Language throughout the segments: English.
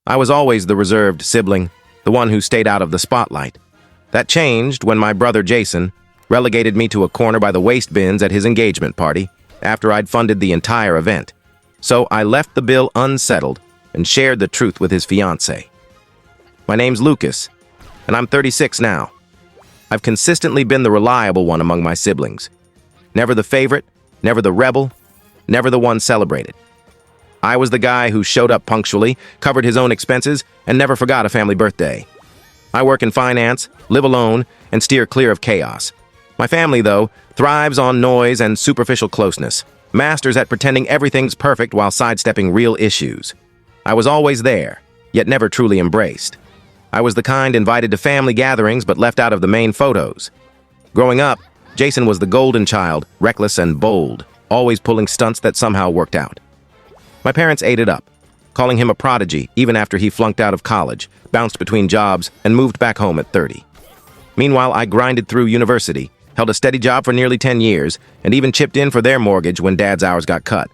I was always the reserved sibling, the one who stayed out of the spotlight. That changed when my brother Jason relegated me to a corner by the waste bins at his engagement party after I'd funded the entire event. So I left the bill unsettled and shared the truth with his fiancée. My name's Lucas, and I'm 36 now. I've consistently been the reliable one among my siblings. Never the favorite, never the rebel, never the one celebrated. I was the guy who showed up punctually, covered his own expenses, and never forgot a family birthday. I work in finance, live alone, and steer clear of chaos. My family, though, thrives on noise and superficial closeness, masters at pretending everything's perfect while sidestepping real issues. I was always there, yet never truly embraced. I was the kind invited to family gatherings but left out of the main photos. Growing up, Jason was the golden child, reckless and bold, always pulling stunts that somehow worked out. My parents ate it up, calling him a prodigy even after he flunked out of college, bounced between jobs, and moved back home at 30. Meanwhile, I grinded through university, held a steady job for nearly 10 years, and even chipped in for their mortgage when Dad's hours got cut.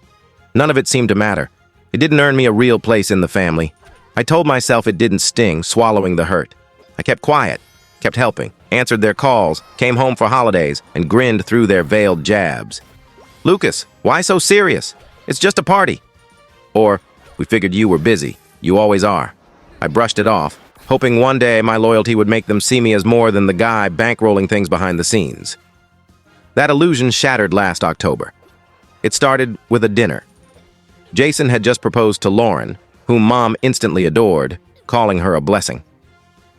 None of it seemed to matter. It didn't earn me a real place in the family. I told myself it didn't sting, swallowing the hurt. I kept quiet, kept helping, answered their calls, came home for holidays, and grinned through their veiled jabs. "Lucas, why so serious? It's just a party." Or, "We figured you were busy. You always are." I brushed it off, hoping one day my loyalty would make them see me as more than the guy bankrolling things behind the scenes. That illusion shattered last October. It started with a dinner. Jason had just proposed to Lauren, whom Mom instantly adored, calling her a blessing.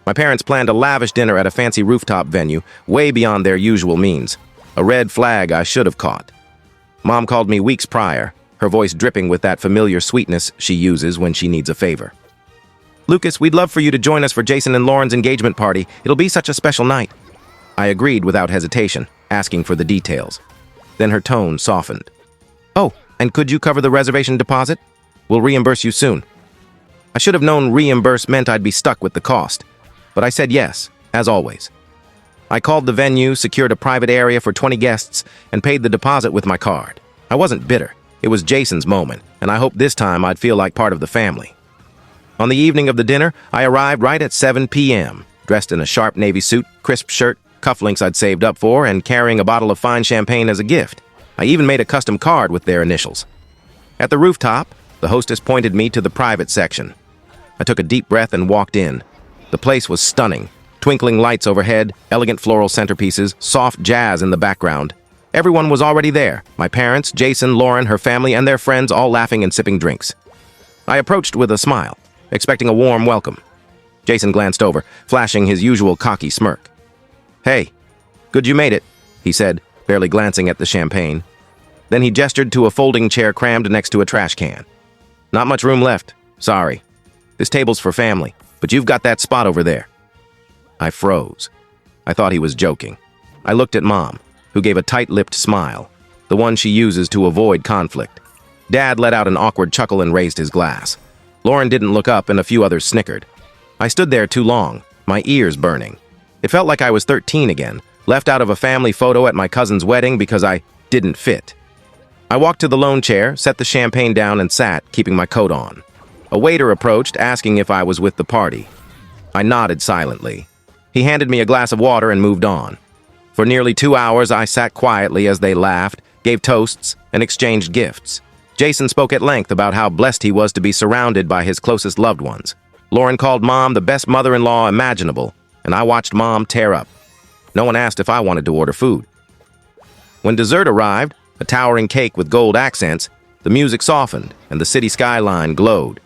My parents planned a lavish dinner at a fancy rooftop venue, way beyond their usual means. A red flag I should have caught. Mom called me weeks prior, her voice dripping with that familiar sweetness she uses when she needs a favor. "Lucas, we'd love for you to join us for Jason and Lauren's engagement party. It'll be such a special night." I agreed without hesitation, asking for the details. Then her tone softened. "Oh, and could you cover the reservation deposit? We'll reimburse you soon." I should have known reimburse meant I'd be stuck with the cost, but I said yes, as always. I called the venue, secured a private area for 20 guests, and paid the deposit with my card. I wasn't bitter. It was Jason's moment, and I hoped this time I'd feel like part of the family. On the evening of the dinner, I arrived right at 7 p.m., dressed in a sharp navy suit, crisp shirt, cufflinks I'd saved up for, and carrying a bottle of fine champagne as a gift. I even made a custom card with their initials. At the rooftop, the hostess pointed me to the private section. I took a deep breath and walked in. The place was stunning. Twinkling lights overhead, elegant floral centerpieces, soft jazz in the background. Everyone was already there. My parents, Jason, Lauren, her family, and their friends all laughing and sipping drinks. I approached with a smile, expecting a warm welcome. Jason glanced over, flashing his usual cocky smirk. "Hey, good you made it," he said, barely glancing at the champagne. Then he gestured to a folding chair crammed next to a trash can. "Not much room left. Sorry. This table's for family, but you've got that spot over there." I froze. I thought he was joking. I looked at Mom, who gave a tight-lipped smile, the one she uses to avoid conflict. Dad let out an awkward chuckle and raised his glass. Lauren didn't look up, and a few others snickered. I stood there too long, my ears burning. It felt like I was 13 again, left out of a family photo at my cousin's wedding because I didn't fit. I walked to the lone chair, set the champagne down, and sat, keeping my coat on. A waiter approached, asking if I was with the party. I nodded silently. He handed me a glass of water and moved on. For nearly 2 hours, I sat quietly as they laughed, gave toasts, and exchanged gifts. Jason spoke at length about how blessed he was to be surrounded by his closest loved ones. Lauren called Mom the best mother-in-law imaginable, and I watched Mom tear up. No one asked if I wanted to order food. When dessert arrived, a towering cake with gold accents, the music softened and the city skyline glowed.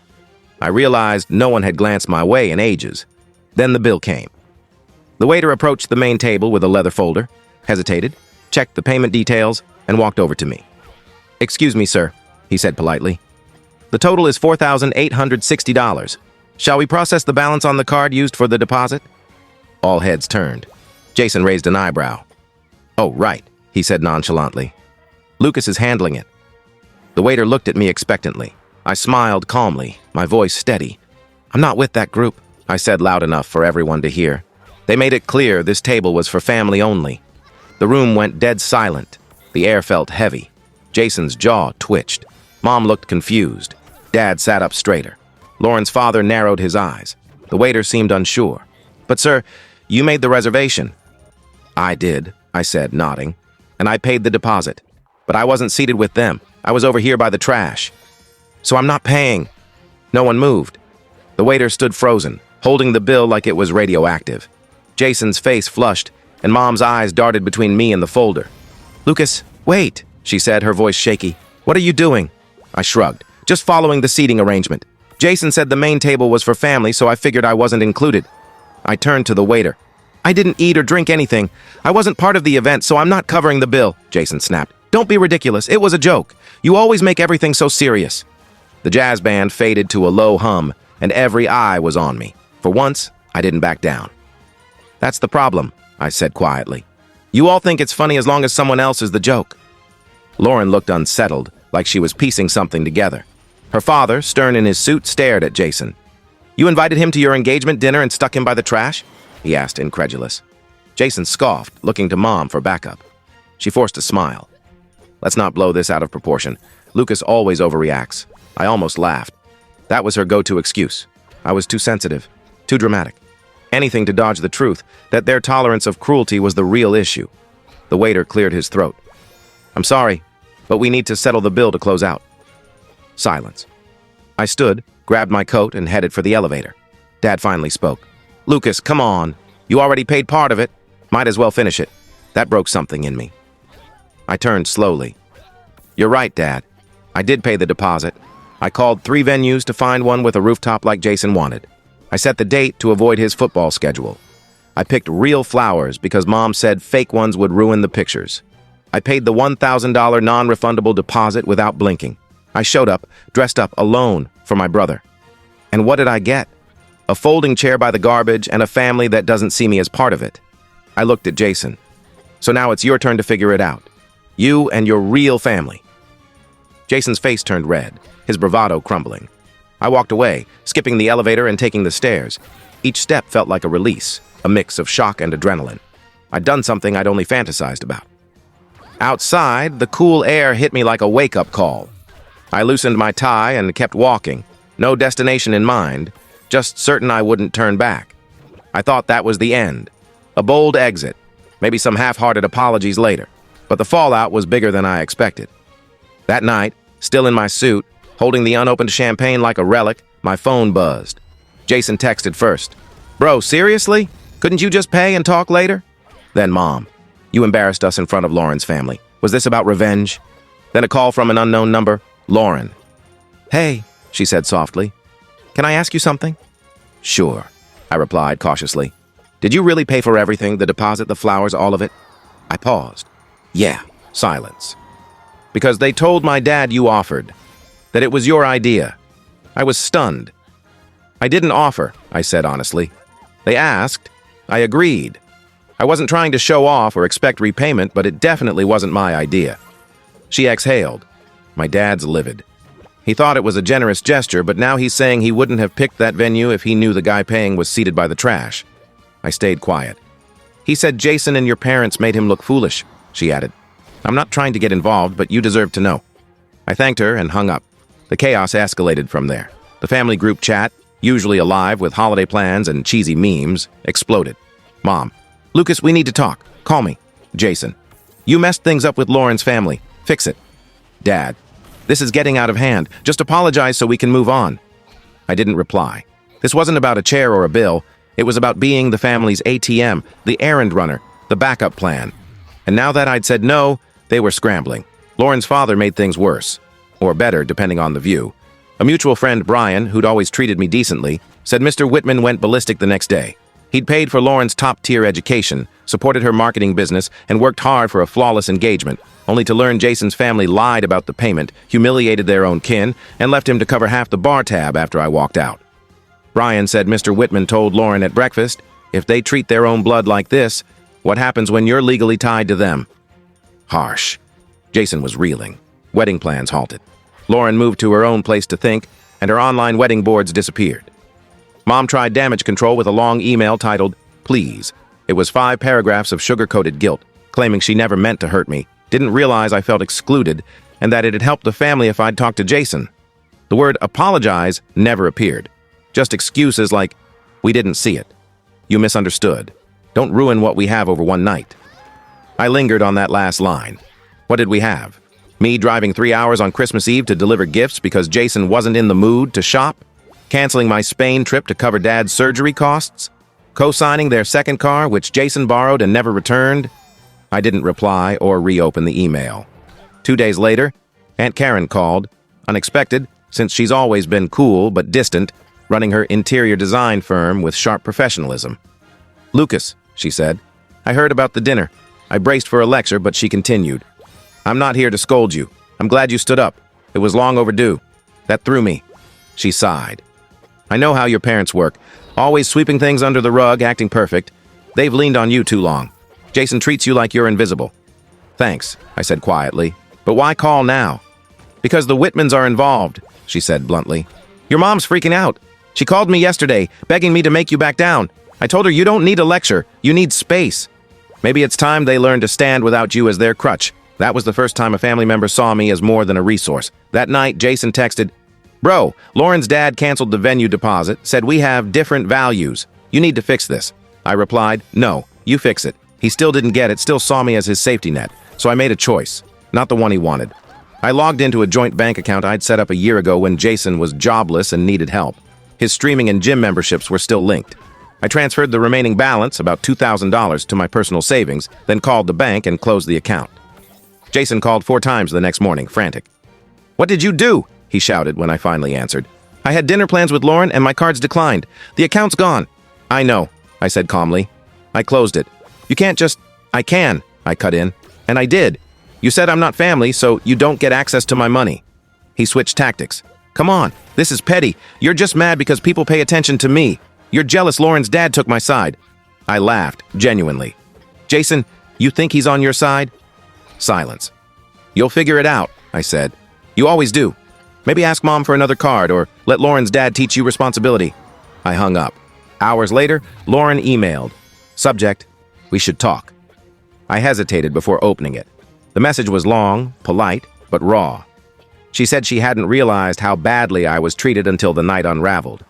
I realized no one had glanced my way in ages. Then the bill came. The waiter approached the main table with a leather folder, hesitated, checked the payment details, and walked over to me. "Excuse me, sir," he said politely. "The total is $4,860. Shall we process the balance on the card used for the deposit?" All heads turned. Jason raised an eyebrow. "Oh, right," he said nonchalantly. "Lucas is handling it." The waiter looked at me expectantly. I smiled calmly, my voice steady. "I'm not with that group," I said loud enough for everyone to hear. They made it clear this table was for family only. The room went dead silent. The air felt heavy. Jason's jaw twitched. Mom looked confused. Dad sat up straighter. Lauren's father narrowed his eyes. The waiter seemed unsure. "But sir, you made the reservation." "I did," I said, nodding. "And I paid the deposit. But I wasn't seated with them. I was over here by the trash. So I'm not paying." No one moved. The waiter stood frozen, holding the bill like it was radioactive. Jason's face flushed, and Mom's eyes darted between me and the folder. "Lucas, wait," she said, her voice shaky. "What are you doing?" I shrugged. "Just following the seating arrangement. Jason said the main table was for family, so I figured I wasn't included." I turned to the waiter. "I didn't eat or drink anything. I wasn't part of the event, so I'm not covering the bill," Jason snapped. "Don't be ridiculous. It was a joke. You always make everything so serious." The jazz band faded to a low hum, and every eye was on me. For once, I didn't back down. "That's the problem," I said quietly. "You all think it's funny as long as someone else is the joke." Lauren looked unsettled, like she was piecing something together. Her father, stern in his suit, stared at Jason. "You invited him to your engagement dinner and stuck him by the trash?" he asked, incredulous. Jason scoffed, looking to Mom for backup. She forced a smile. "Let's not blow this out of proportion. Lucas always overreacts." I almost laughed. That was her go-to excuse. I was too sensitive, too dramatic. Anything to dodge the truth, that their tolerance of cruelty was the real issue. The waiter cleared his throat. "I'm sorry, but we need to settle the bill to close out." Silence. I stood, grabbed my coat, and headed for the elevator. Dad finally spoke. "Lucas, come on. You already paid part of it. Might as well finish it." That broke something in me. I turned slowly. "You're right, Dad. I did pay the deposit. I called 3 venues to find one with a rooftop like Jason wanted. I set the date to avoid his football schedule. I picked real flowers because Mom said fake ones would ruin the pictures. I paid the $1,000 non-refundable deposit without blinking. I showed up, dressed up, alone, for my brother. And what did I get? A folding chair by the garbage and a family that doesn't see me as part of it. I looked at Jason. "So now it's your turn to figure it out. You and your real family." Jason's face turned red, his bravado crumbling. I walked away, skipping the elevator and taking the stairs. Each step felt like a release, a mix of shock and adrenaline. I'd done something I'd only fantasized about. Outside, the cool air hit me like a wake-up call. I loosened my tie and kept walking, no destination in mind, just certain I wouldn't turn back. I thought that was the end, a bold exit, maybe some half-hearted apologies later, but the fallout was bigger than I expected. That night, still in my suit, holding the unopened champagne like a relic, my phone buzzed. Jason texted first. "Bro, seriously? Couldn't you just pay and talk later?" Then Mom. "You embarrassed us in front of Lauren's family. Was this about revenge?" Then a call from an unknown number. "Lauren." "Hey," she said softly. "Can I ask you something?" "Sure," I replied cautiously. "Did you really pay for everything, the deposit, the flowers, all of it?" I paused. "Yeah." Silence. "Because they told my dad you offered. That it was your idea." I was stunned. "I didn't offer," I said honestly. "They asked. I agreed. I wasn't trying to show off or expect repayment, but it definitely wasn't my idea." She exhaled. My dad's livid. He thought it was a generous gesture, but now he's saying he wouldn't have picked that venue if he knew the guy paying was seated by the trash. I stayed quiet. "He said Jason and your parents made him look foolish," she added. "I'm not trying to get involved, but you deserve to know." I thanked her and hung up. The chaos escalated from there. The family group chat, usually alive with holiday plans and cheesy memes, exploded. Mom. "Lucas, we need to talk. Call me." Jason. "You messed things up with Lauren's family. Fix it." Dad. "This is getting out of hand. Just apologize so we can move on." I didn't reply. This wasn't about a chair or a bill. It was about being the family's ATM, the errand runner, the backup plan. And now that I'd said no, they were scrambling. Lauren's father made things worse. Or better, depending on the view. A mutual friend, Brian, who'd always treated me decently, said Mr. Whitman went ballistic the next day. He'd paid for Lauren's top-tier education, supported her marketing business, and worked hard for a flawless engagement, only to learn Jason's family lied about the payment, humiliated their own kin, and left him to cover half the bar tab after I walked out. Brian said Mr. Whitman told Lauren at breakfast, if they treat their own blood like this, what happens when you're legally tied to them? Harsh. Jason was reeling. Wedding plans halted. Lauren moved to her own place to think, and her online wedding boards disappeared. Mom tried damage control with a long email titled, "Please." It was 5 paragraphs of sugar-coated guilt, claiming she never meant to hurt me, didn't realize I felt excluded, and that it had helped the family if I'd talked to Jason. The word apologize never appeared. Just excuses like, we didn't see it. You misunderstood. Don't ruin what we have over one night. I lingered on that last line. What did we have? Me driving 3 hours on Christmas Eve to deliver gifts because Jason wasn't in the mood to shop? Canceling my Spain trip to cover Dad's surgery costs? Co-signing their second car, which Jason borrowed and never returned? I didn't reply or reopen the email. 2 days later, Aunt Karen called, unexpected, since she's always been cool but distant, running her interior design firm with sharp professionalism. "Lucas," she said, "I heard about the dinner." I braced for a lecture, but she continued. "I'm not here to scold you. I'm glad you stood up. It was long overdue. That threw me." She sighed. "I know how your parents work. Always sweeping things under the rug, acting perfect. They've leaned on you too long. Jason treats you like you're invisible." "Thanks," I said quietly. "But why call now?" "Because the Whitmans are involved," she said bluntly. "Your mom's freaking out. She called me yesterday, begging me to make you back down. I told her you don't need a lecture. You need space. Maybe it's time they learn to stand without you as their crutch." That was the first time a family member saw me as more than a resource. That night, Jason texted, "Bro, Lauren's dad canceled the venue deposit, said we have different values. You need to fix this." I replied, "No, you fix it." He still didn't get it, still saw me as his safety net. So I made a choice, not the one he wanted. I logged into a joint bank account I'd set up a year ago when Jason was jobless and needed help. His streaming and gym memberships were still linked. I transferred the remaining balance, about $2,000, to my personal savings, then called the bank and closed the account. Jason called 4 times the next morning, frantic. "What did you do?" he shouted when I finally answered. "I had dinner plans with Lauren and my cards declined. The account's gone." "I know," I said calmly. "I closed it." "You can't just—" "I can," I cut in. "And I did. You said I'm not family, so you don't get access to my money." He switched tactics. "Come on, this is petty. You're just mad because people pay attention to me. You're jealous Lauren's dad took my side." I laughed, genuinely. "Jason, you think he's on your side?" Silence. "You'll figure it out," I said. "You always do. Maybe ask Mom for another card or let Lauren's dad teach you responsibility." I hung up. Hours later, Lauren emailed. Subject, "We should talk." I hesitated before opening it. The message was long, polite, but raw. She said she hadn't realized how badly I was treated until the night unraveled.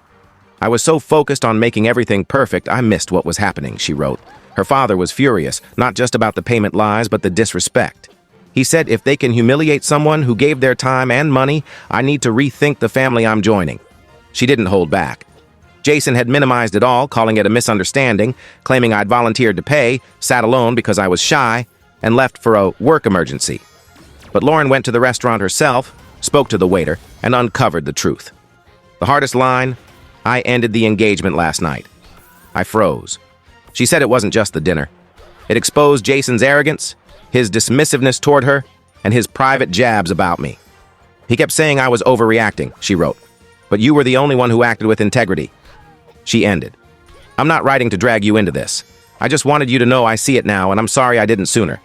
"I was so focused on making everything perfect, I missed what was happening," she wrote. Her father was furious, not just about the payment lies, but the disrespect. He said if they can humiliate someone who gave their time and money, I need to rethink the family I'm joining. She didn't hold back. Jason had minimized it all, calling it a misunderstanding, claiming I'd volunteered to pay, sat alone because I was shy, and left for a work emergency. But Lauren went to the restaurant herself, spoke to the waiter, and uncovered the truth. The hardest line, "I ended the engagement last night." I froze. She said it wasn't just the dinner. It exposed Jason's arrogance, his dismissiveness toward her, and his private jabs about me. "He kept saying I was overreacting," she wrote, "but you were the only one who acted with integrity." She ended. "I'm not writing to drag you into this. I just wanted you to know I see it now, and I'm sorry I didn't sooner."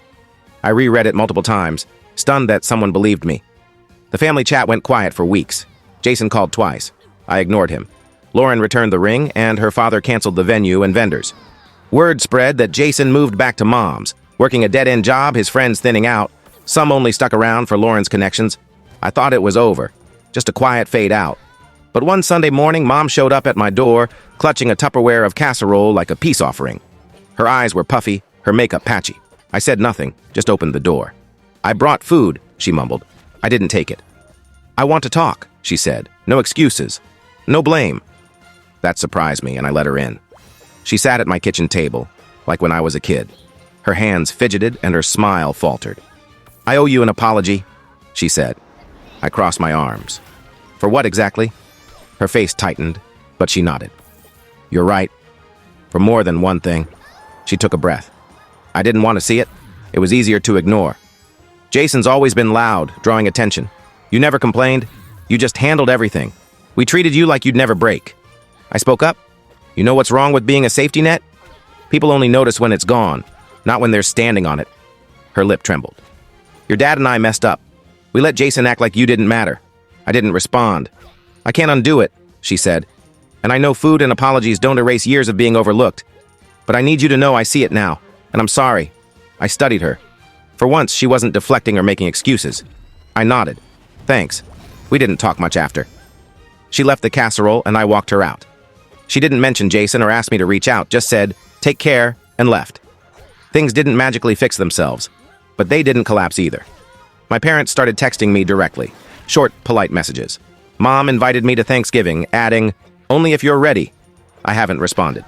I reread it multiple times, stunned that someone believed me. The family chat went quiet for weeks. Jason called twice. I ignored him. Lauren returned the ring, and her father canceled the venue and vendors. Word spread that Jason moved back to Mom's, working a dead-end job, his friends thinning out. Some only stuck around for Lauren's connections. I thought it was over, just a quiet fade out. But one Sunday morning, Mom showed up at my door, clutching a Tupperware of casserole like a peace offering. Her eyes were puffy, her makeup patchy. I said nothing, just opened the door. "I brought food," she mumbled. I didn't take it. "I want to talk," she said. "No excuses. No blame." That surprised me, and I let her in. She sat at my kitchen table, like when I was a kid. Her hands fidgeted, and her smile faltered. "I owe you an apology," she said. I crossed my arms. "For what exactly?" Her face tightened, but she nodded. "You're right. For more than one thing." She took a breath. "I didn't want to see it. It was easier to ignore. Jason's always been loud, drawing attention. You never complained. You just handled everything. We treated you like you'd never break." I spoke up. "You know what's wrong with being a safety net? People only notice when it's gone, not when they're standing on it." Her lip trembled. "Your dad and I messed up. We let Jason act like you didn't matter." I didn't respond. "I can't undo it," she said. "And I know food and apologies don't erase years of being overlooked. But I need you to know I see it now, and I'm sorry." I studied her. For once, she wasn't deflecting or making excuses. I nodded. "Thanks." We didn't talk much after. She left the casserole and I walked her out. She didn't mention Jason or ask me to reach out, just said, "Take care," and left. Things didn't magically fix themselves, but they didn't collapse either. My parents started texting me directly, short, polite messages. Mom invited me to Thanksgiving, adding, "Only if you're ready." I haven't responded.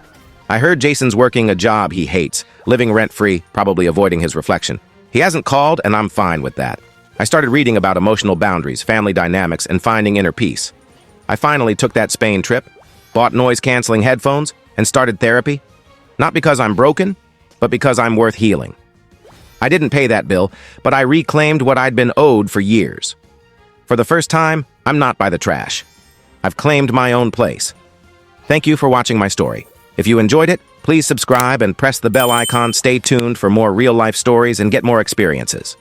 I heard Jason's working a job he hates, living rent-free, probably avoiding his reflection. He hasn't called, and I'm fine with that. I started reading about emotional boundaries, family dynamics, and finding inner peace. I finally took that Spain trip, bought noise-canceling headphones, and started therapy. Not because I'm broken, but because I'm worth healing. I didn't pay that bill, but I reclaimed what I'd been owed for years. For the first time, I'm not by the trash. I've claimed my own place. Thank you for watching my story. If you enjoyed it, please subscribe and press the bell icon. Stay tuned for more real-life stories and get more experiences.